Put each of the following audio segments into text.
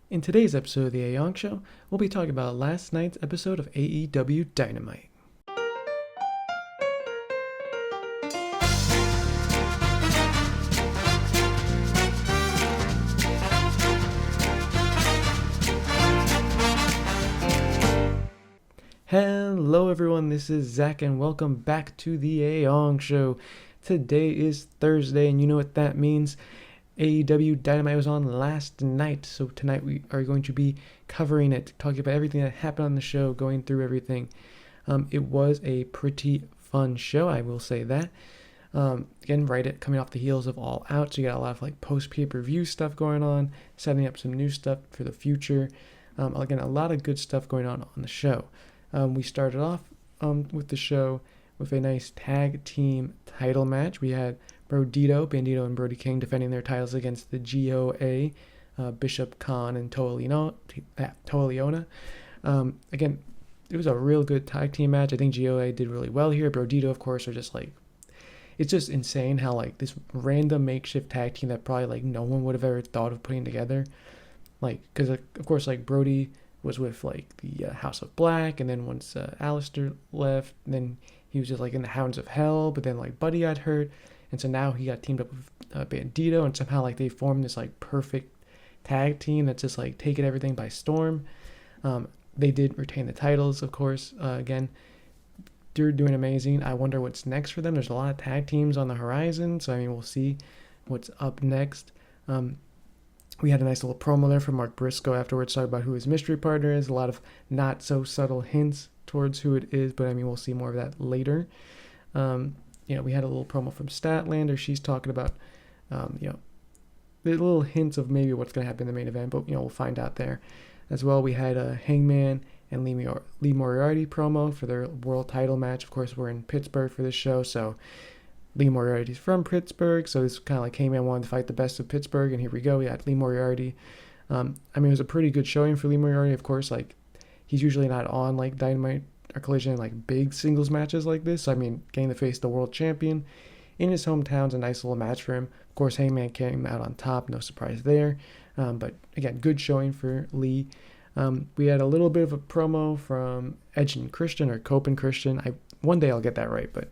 In today's episode of the Aeong Show, we'll be talking about last night's episode of AEW Dynamite. Hello everyone, this is Zach and welcome back to the Aeong Show. Today is Thursday and you know what that means. AEW Dynamite was on last night, so tonight we are going to be covering it, talking about everything that happened on the show, going through everything. It was a pretty fun show, I will say that. Again, coming off the heels of All Out, so you got a lot of like post-pay-per-view stuff going on, setting up some new stuff for the future. Again, a lot of good stuff going on the show. We started off with the show with a nice tag team title match. We had Bandito and Brody King defending their titles against the GOA, Bishop Khan and Toa Liona. Again, it was a real good tag team match. I think GOA did really well here. Bandito, of course, are just like, it's just insane how like this random makeshift tag team that probably like no one would have ever thought of putting together. Like, because of course like Brody was with like the House of Black, and then once Alistair left, then he was just like in the Hounds of Hell, but then like Buddy got hurt. And so now he got teamed up with Bandito, and somehow like they formed this like perfect tag team that's just like taking everything by storm. They did retain the titles, of course. Again, they're doing amazing. I wonder what's next for them. There's a lot of tag teams on the horizon, so I mean we'll see what's up next. We had a nice little promo there from Mark Briscoe afterwards, talking about who his mystery partner is. A lot of not so subtle hints towards who it is, but I mean we'll see more of that later. We had a little promo from Statlander. She's talking about, the little hints of maybe what's going to happen in the main event, but, we'll find out there. As well, we had a Hangman and Lee Moriarty promo for their world title match. Of course, we're in Pittsburgh for this show, so Lee Moriarty's from Pittsburgh, so it's kind of like Hangman wanted to fight the best of Pittsburgh, and here we go. We had Lee Moriarty. It was a pretty good showing for Lee Moriarty. Of course, like, he's usually not on, like, Dynamite or Collision in like big singles matches like this. So, getting to face the world champion in his hometown's a nice little match for him. Of course, Hangman came out on top, no surprise there. But again, good showing for Lee. We had a little bit of a promo from Edge and Christian, or Cope and Christian. One day I'll get that right, but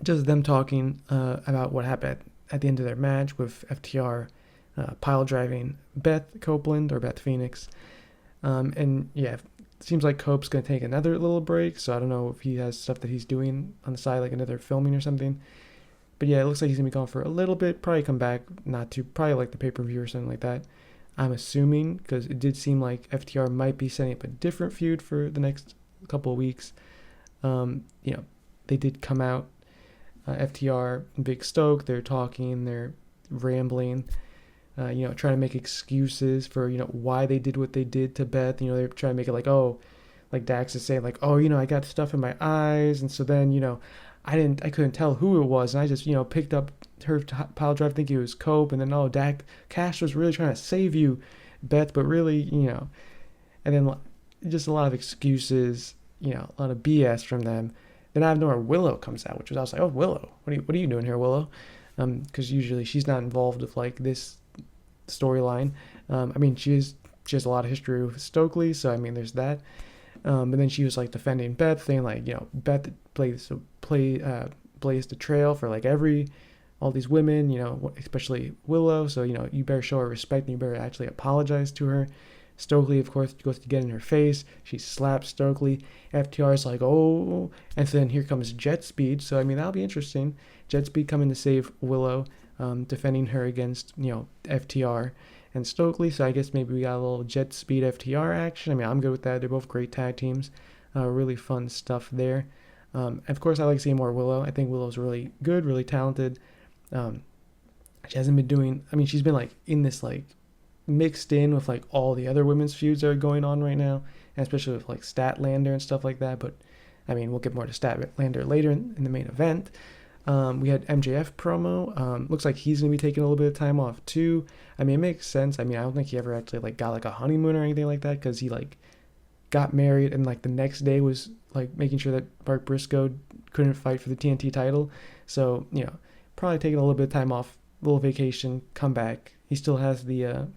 just them talking about what happened at the end of their match with FTR pile driving Beth Copeland, or Beth Phoenix. Seems like Cope's going to take another little break, so I don't know if he has stuff that he's doing on the side, like another filming or something. But yeah, it looks like he's going to be gone for a little bit, probably come back, probably like the pay-per-view or something like that. I'm assuming, because it did seem like FTR might be setting up a different feud for the next couple of weeks. They did come out, FTR and Big Stoke, they're talking, they're rambling. Trying to make excuses for, why they did what they did to Beth. They're trying to make it like, oh, like Dax is saying, like, oh, I got stuff in my eyes. And so then, I couldn't tell who it was. And I just, picked up her pile drive thinking it was Cope. And then, oh, Cash was really trying to save you, Beth. But really, and then just a lot of excuses, a lot of BS from them. Then out of nowhere, Willow comes out, I was like, oh, Willow, what are you doing here, Willow? Because usually she's not involved with like this storyline. She has a lot of history with Stokely, so there's that. But then she was like defending Beth, saying like, Beth blazed the trail for like all these women, especially Willow. So you better show her respect, and you better actually apologize to her. Stokely, of course, goes to get in her face. She slaps Stokely. FTR's like, oh, and then here comes Jet Speed. So that'll be interesting. Jet Speed coming to save Willow, defending her against, FTR and Stokely. So I guess maybe we got a little Jet Speed FTR action. I'm good with that. They're both great tag teams. Really fun stuff there. Of course, I like seeing more Willow. I think Willow's really good, really talented. She hasn't been doing, she's been like in this like mixed in with like all the other women's feuds that are going on right now, and especially with like Statlander and stuff like that. But we'll get more to Statlander later in the main event. We had MJF promo. Looks like he's going to be taking a little bit of time off too. It makes sense. I don't think he ever actually like got like a honeymoon or anything like that, because he like got married and like the next day was like making sure that Mark Briscoe couldn't fight for the TNT title. So, probably taking a little bit of time off, a little vacation, come back. He still has the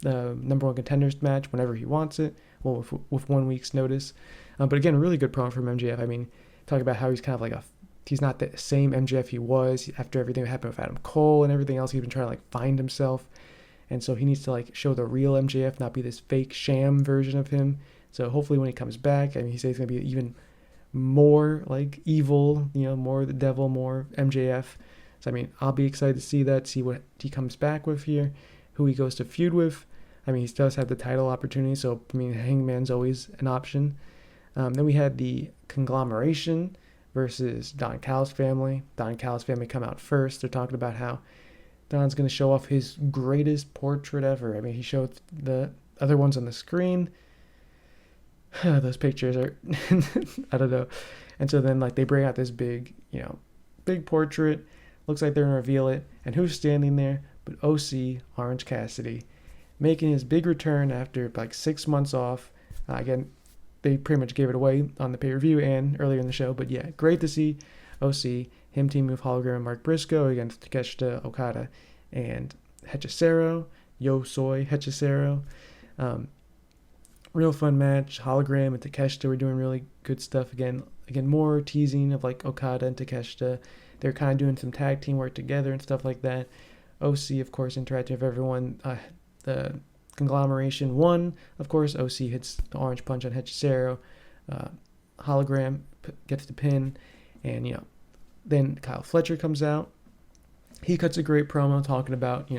the number one contenders match whenever he wants it. Well, with 1 week's notice. But again, really good promo from MJF. I mean, talk about how he's kind of like he's not the same MJF he was after everything that happened with Adam Cole and everything else. He's been trying to like find himself. And so he needs to like show the real MJF, not be this fake sham version of him. So hopefully when he comes back, I mean, he says he's going to be even more like evil, more the devil, more MJF. So, I mean, I'll be excited to see that, see what he comes back with here, who he goes to feud with. I mean, he does have the title opportunity, so, I mean, Hangman's always an option. Then we had the Conglomeration versus Don Callis family. Don Callis family come out first. They're talking about how Don's going to show off his greatest portrait ever. I mean, he showed the other ones on the screen. Those pictures are, I don't know. And so then, like, they bring out this big portrait. Looks like they're going to reveal it. And who's standing there but OC, Orange Cassidy, making his big return after, like, 6 months off. Again, they pretty much gave it away on the pay-per-view and earlier in the show. But, yeah, great to see OC, him teaming with Hologram and Mark Briscoe against Takeshita Okada and Hechicero, Yo Soy Hechicero. Real fun match. Hologram and Takeshita were doing really good stuff again. Again, more teasing of like Okada and Takeshita. They're kind of doing some tag team work together and stuff like that. OC, of course, interacting with everyone. The Conglomeration won. Of course, OC hits the orange punch on Hechicero. Hologram gets the pin. And, then Kyle Fletcher comes out. He cuts a great promo talking about,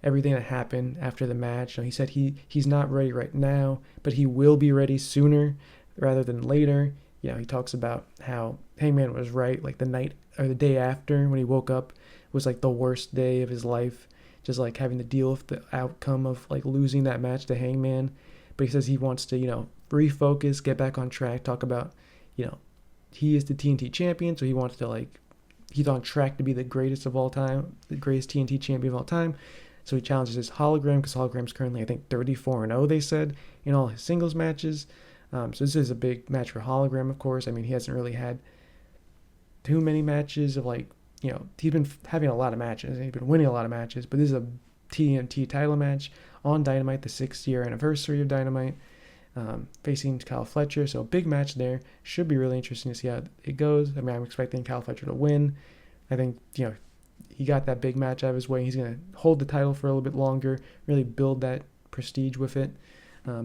everything that happened after the match. He said he's not ready right now, but he will be ready sooner rather than later. He talks about how Hangman was right, like the night or the day after when he woke up was like the worst day of his life, just like having to deal with the outcome of like losing that match to Hangman. But he says he wants to, refocus, get back on track, talk about, he is the TNT champion, so he wants to he's on track to be the greatest of all time, the greatest TNT champion of all time. So he challenges his Hologram, because Hologram's currently, I think, 34-0, they said, in all his singles matches. So this is a big match for Hologram, of course. I mean, he hasn't really had too many matches of, he's been having a lot of matches, and he's been winning a lot of matches. But this is a TNT title match on Dynamite, the 6th year anniversary of Dynamite, facing Kyle Fletcher. So a big match there. Should be really interesting to see how it goes. I mean, I'm expecting Kyle Fletcher to win. I think, he got that big match out of his way. He's going to hold the title for a little bit longer, really build that prestige with it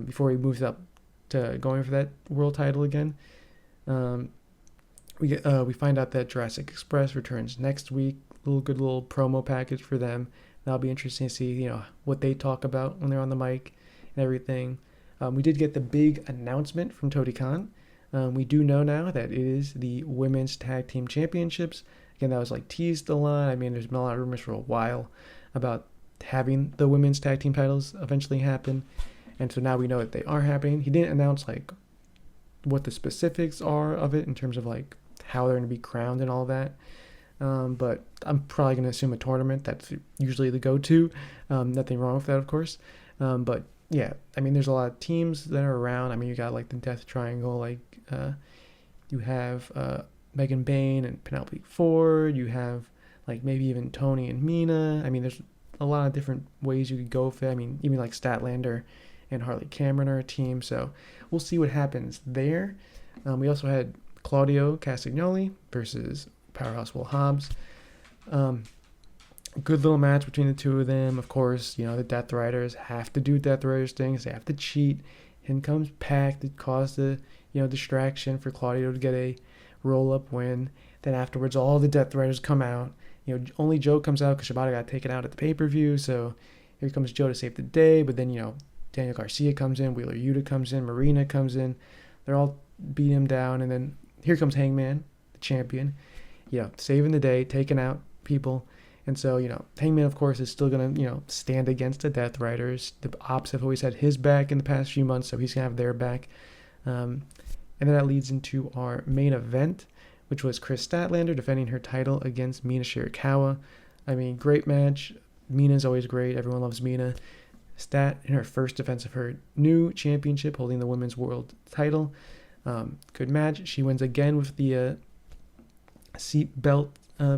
before he moves up to going for that world title again. We find out that Jurassic Express returns next week. Good little promo package for them. That'll be interesting to see, what they talk about when they're on the mic and everything. We did get the big announcement from Tony Khan. We do know now that it is the Women's Tag Team Championships. Again, that was teased a lot. I mean, there's been a lot of rumors for a while about having the women's tag team titles eventually happen. And so now we know that they are happening. He didn't announce what the specifics are of it in terms of how they're going to be crowned and all that. But I'm probably going to assume a tournament. That's usually the go-to. Nothing wrong with that, of course. But yeah, I mean, there's a lot of teams that are around. I mean, you got the Death Triangle. You have Megan Bain and Penelope Ford. You have maybe even Tony and Mina. I mean, there's a lot of different ways you could go with it. I mean, even Statlander and Harley Cameron are a team. So we'll see what happens there. We also had Claudio Castagnoli versus Powerhouse Will Hobbs. Good little match between the two of them. Of course, the Death Riders have to do Death Riders things. They have to cheat. In comes Pac to cause the distraction for Claudio to get a roll-up win. Then afterwards, all the Death Riders come out. Only Joe comes out because Shibata got taken out at the pay-per-view. So here comes Joe to save the day. But then, Daniel Garcia comes in. Wheeler Yuta comes in. Marina comes in. They're all beating him down. And then here comes Hangman, the champion, saving the day, taking out people. And so, Hangman, of course, is still going to, stand against the Death Riders. The Ops have always had his back in the past few months, so he's going to have their back. And then that leads into our main event, which was Chris Statlander defending her title against Mina Shirakawa. I mean, great match. Mina's always great. Everyone loves Mina. Stat in her first defense of her new championship, holding the women's world title. Good match. She wins again with the seat belt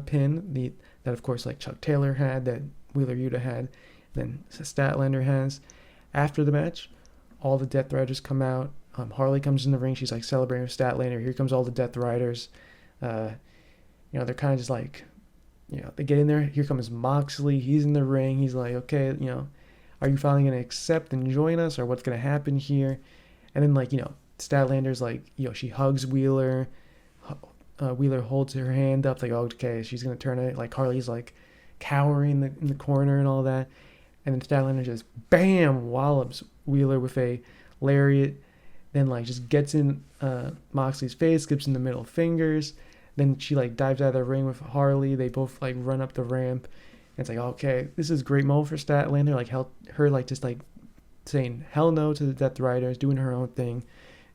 pin, that of course Chuck Taylor had, that Wheeler Yuta had than Statlander has. After the match, all the Death Riders come out. Harley comes in the ring. She's like celebrating with Statlander. Here comes all the Death Riders. They're kind of just like, they get in there. Here comes Moxley. He's in the ring. He's like, okay, are you finally going to accept and join us, or what's going to happen here? And then, Statlander's like, she hugs Wheeler. Wheeler holds her hand up, like, okay, she's going to turn it. Like, Harley's, like, cowering in the corner and all that. And then Statlander just, bam, wallops Wheeler with a lariat. Then, just gets in Moxley's face, gives him the middle fingers. Then she, dives out of the ring with Harley. They both, run up the ramp. And it's like, okay, this is a great moment for Statlander. Just saying hell no to the Death Riders, doing her own thing.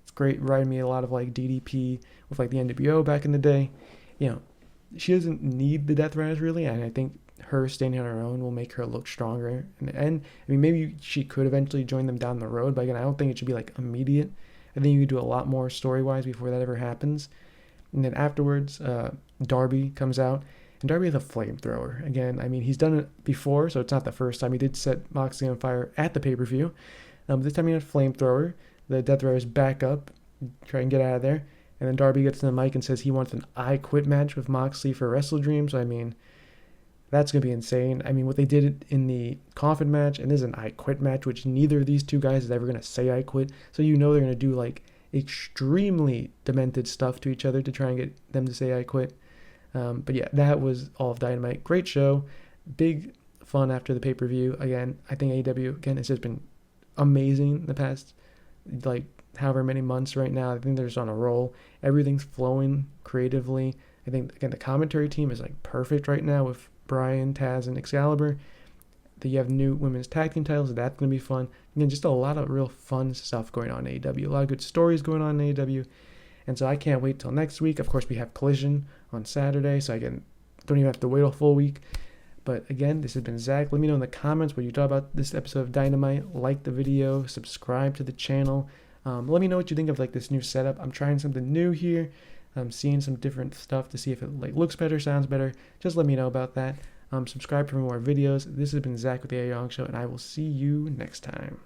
It's great, reminding me a lot of, DDP with, the NWO back in the day. She doesn't need the Death Riders, really. And I think her standing on her own will make her look stronger. And maybe she could eventually join them down the road. But, again, I don't think it should be, immediate. I think you could do a lot more story-wise before that ever happens. And then afterwards, Darby comes out. And Darby has a flamethrower. Again, he's done it before, so it's not the first time. He did set Moxley on fire at the pay-per-view. This time he had a flamethrower. The Death Riders back up, try and get out of there. And then Darby gets in the mic and says he wants an I Quit match with Moxley for Wrestle Dream. So, that's going to be insane. What they did in the Coffin match, and this is an I Quit match, which neither of these two guys is ever going to say I quit. So they're going to do, extremely demented stuff to each other to try and get them to say I quit. But yeah, that was all of Dynamite. Great show. Big fun after the pay-per-view. Again, I think AEW, it's just been amazing the past, however many months right now. I think they're just on a roll. Everything's flowing creatively. I think, again, the commentary team is, perfect right now with Brian, Taz, and Excalibur. That you have new women's tag team titles. That's going to be fun. Again, just a lot of real fun stuff going on in AEW. A lot of good stories going on in AEW. And so I can't wait till next week. Of course, we have Collision on Saturday, so I don't even have to wait a full week. But again, this has been Zach. Let me know in the comments what you thought about this episode of Dynamite. Like the video, subscribe to the channel. Let me know what you think of this new setup. I'm trying something new here. I'm seeing some different stuff to see if it looks better, sounds better. Just let me know about that. Subscribe for more videos. This has been Zach with the Aeong Show, and I will see you next time.